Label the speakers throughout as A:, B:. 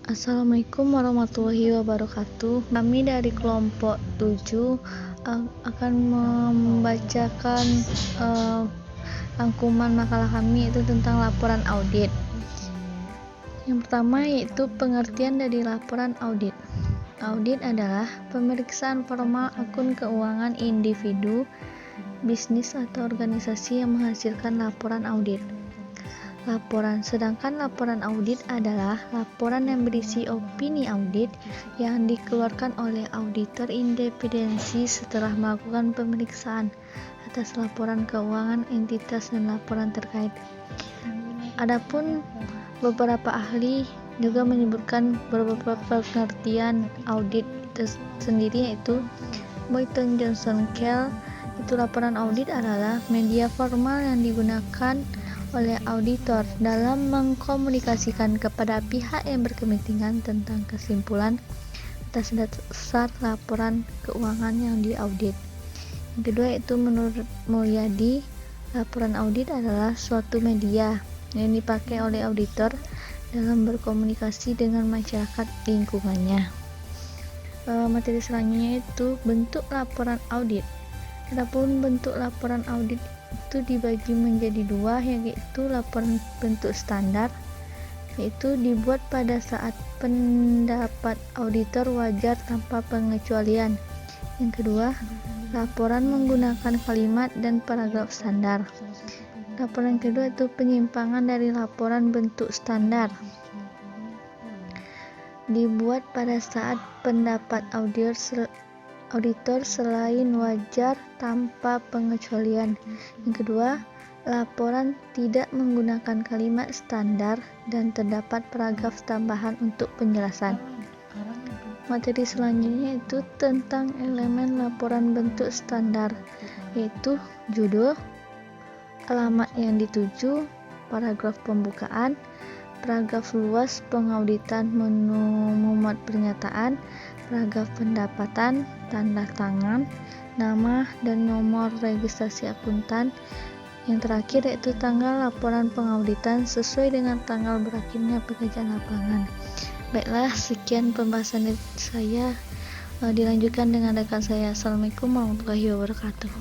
A: Assalamualaikum warahmatullahi wabarakatuh. Kami dari kelompok 7 akan membacakan rangkuman makalah kami, yaitu tentang laporan audit. Yang pertama yaitu pengertian dari laporan audit. Audit adalah pemeriksaan formal akun keuangan individu, bisnis atau organisasi yang menghasilkan laporan audit. Sedangkan laporan audit adalah laporan yang berisi opini audit yang dikeluarkan oleh auditor independensi setelah melakukan pemeriksaan atas laporan keuangan entitas dan laporan terkait. Adapun beberapa ahli juga menyebutkan beberapa pengertian audit sendiri, yaitu Boyton Johnson Kell. Itu laporan audit adalah media formal yang digunakan oleh auditor dalam mengkomunikasikan kepada pihak yang berkepentingan tentang kesimpulan atas dasar laporan keuangan yang diaudit. Yang kedua yaitu menurut Mulyadi, laporan audit adalah suatu media yang dipakai oleh auditor dalam berkomunikasi dengan masyarakat lingkungannya. Materi selanjutnya itu bentuk laporan audit. Adapun bentuk laporan audit itu dibagi menjadi dua, yaitu laporan bentuk standar, yaitu dibuat pada saat pendapat auditor wajar tanpa pengecualian. Yang kedua, laporan menggunakan kalimat dan paragraf standar. Laporan kedua itu penyimpangan dari laporan bentuk standar, dibuat pada saat pendapat auditor selain wajar tanpa pengecualian. Yang kedua, laporan tidak menggunakan kalimat standar dan terdapat paragraf tambahan untuk penjelasan. Materi selanjutnya itu tentang elemen laporan bentuk standar, yaitu judul, alamat yang dituju, paragraf pembukaan, paragraf luas pengauditan menu muat pernyataan, paragraf pendapatan, tanda tangan, nama dan nomor registrasi akuntan. Yang terakhir yaitu tanggal laporan pengauditan sesuai dengan tanggal berakhirnya pekerjaan lapangan. Baiklah, sekian pembahasan saya. Dilanjutkan dengan rekan saya. Assalamualaikum warahmatullahi wabarakatuh.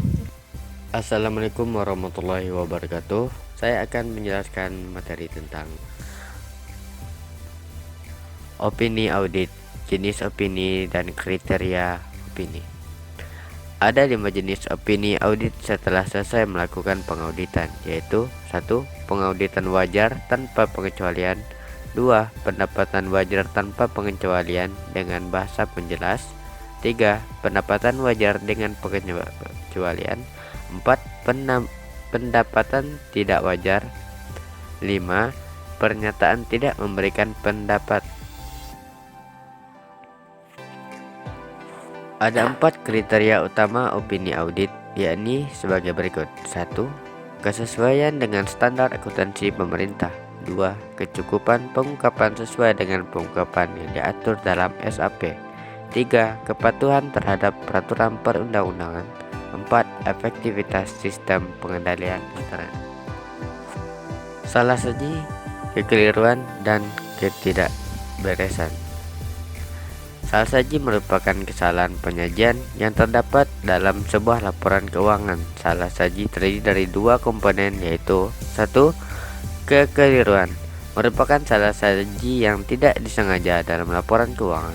B: Assalamualaikum warahmatullahi wabarakatuh. Saya akan menjelaskan materi tentang opini audit, jenis opini dan kriteria opini. Ada 5 jenis opini audit setelah selesai melakukan pengauditan, yaitu 1. Pengauditan wajar tanpa pengecualian, 2. Pendapatan wajar tanpa pengecualian dengan bahasa penjelas, 3. Pendapatan wajar dengan pengecualian, 4. Pendapatan tidak wajar, 5. Pernyataan tidak memberikan pendapat. Ada 4 kriteria utama opini audit, yakni sebagai berikut. 1. Kesesuaian dengan standar akuntansi pemerintah. 2. Kecukupan pengungkapan sesuai dengan pengungkapan yang diatur dalam SAP. 3. Kepatuhan terhadap peraturan perundang-undangan. 4. Efektivitas sistem pengendalian intern. Salah saji, kekeliruan, dan ketidakberesan. Salah saji merupakan kesalahan penyajian yang terdapat dalam sebuah laporan keuangan. Salah saji terdiri dari 2 komponen, yaitu 1. Kekeliruan merupakan salah saji yang tidak disengaja dalam laporan keuangan.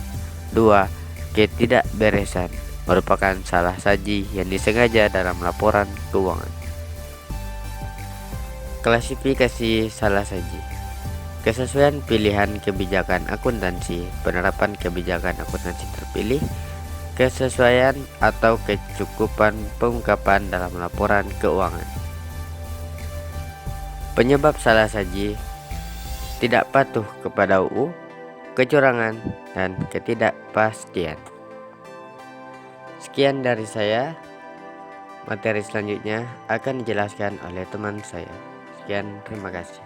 B: 2. Ketidakberesan merupakan salah saji yang disengaja dalam laporan keuangan. Klasifikasi salah saji. Kesesuaian pilihan kebijakan akuntansi, penerapan kebijakan akuntansi terpilih, kesesuaian atau kecukupan pengungkapan dalam laporan keuangan. Penyebab salah saji: tidak patuh kepada UU, kecurangan, dan ketidakpastian. Sekian dari saya. Materi selanjutnya akan dijelaskan oleh teman saya. Sekian, terima kasih.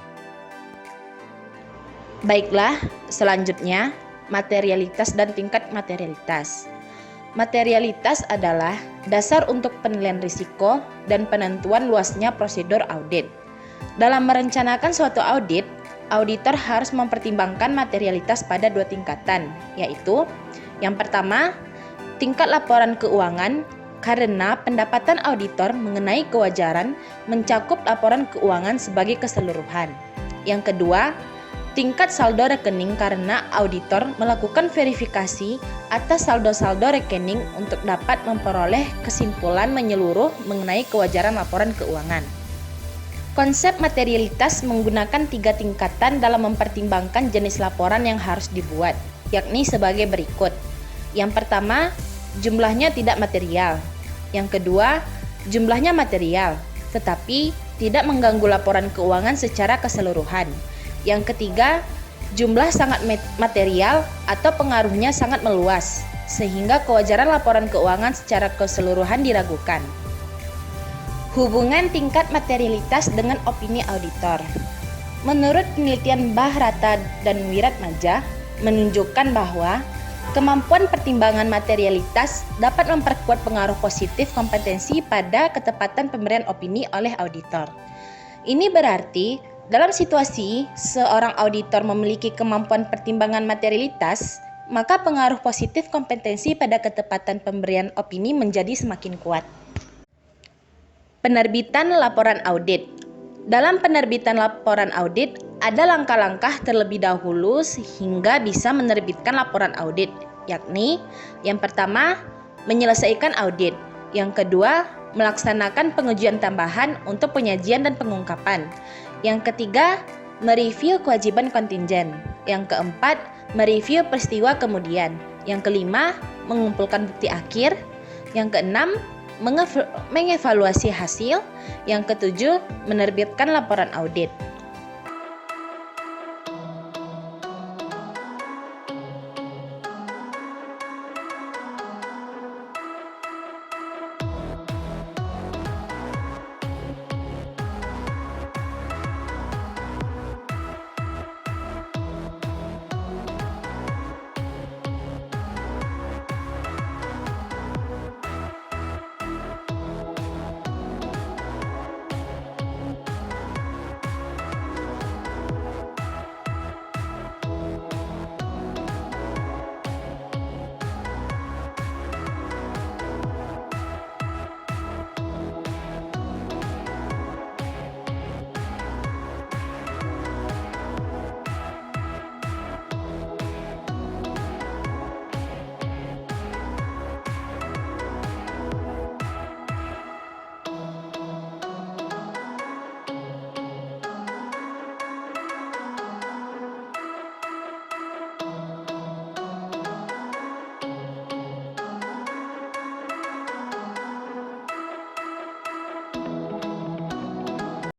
C: Baiklah, selanjutnya materialitas dan tingkat materialitas. Materialitas adalah dasar untuk penilaian risiko dan penentuan luasnya prosedur audit. Dalam merencanakan suatu audit, auditor harus mempertimbangkan materialitas pada 2 tingkatan, yaitu yang pertama, tingkat laporan keuangan karena pendapatan auditor mengenai kewajaran mencakup laporan keuangan sebagai keseluruhan. Yang kedua, tingkat saldo rekening karena auditor melakukan verifikasi atas saldo-saldo rekening untuk dapat memperoleh kesimpulan menyeluruh mengenai kewajaran laporan keuangan. Konsep materialitas menggunakan 3 tingkatan dalam mempertimbangkan jenis laporan yang harus dibuat, yakni sebagai berikut. Yang pertama, jumlahnya tidak material. Yang kedua, jumlahnya material, tetapi tidak mengganggu laporan keuangan secara keseluruhan. Yang ketiga, jumlah sangat material atau pengaruhnya sangat meluas, sehingga kewajaran laporan keuangan secara keseluruhan diragukan. Hubungan tingkat materialitas dengan opini auditor. Menurut penelitian Bahrata dan Wiratmaja menunjukkan bahwa kemampuan pertimbangan materialitas dapat memperkuat pengaruh positif kompetensi pada ketepatan pemberian opini oleh auditor. Ini berarti dalam situasi seorang auditor memiliki kemampuan pertimbangan materialitas, maka pengaruh positif kompetensi pada ketepatan pemberian opini menjadi semakin kuat. Penerbitan laporan audit. Dalam penerbitan laporan audit, ada langkah-langkah terlebih dahulu sehingga bisa menerbitkan laporan audit, yakni yang pertama, menyelesaikan audit. Yang kedua, melaksanakan pengujian tambahan untuk penyajian dan pengungkapan. Yang ketiga, mereview kewajiban kontingen. Yang keempat, mereview peristiwa kemudian. Yang kelima, mengumpulkan bukti akhir. Yang keenam, mengevaluasi hasil. Yang ketujuh, menerbitkan laporan audit.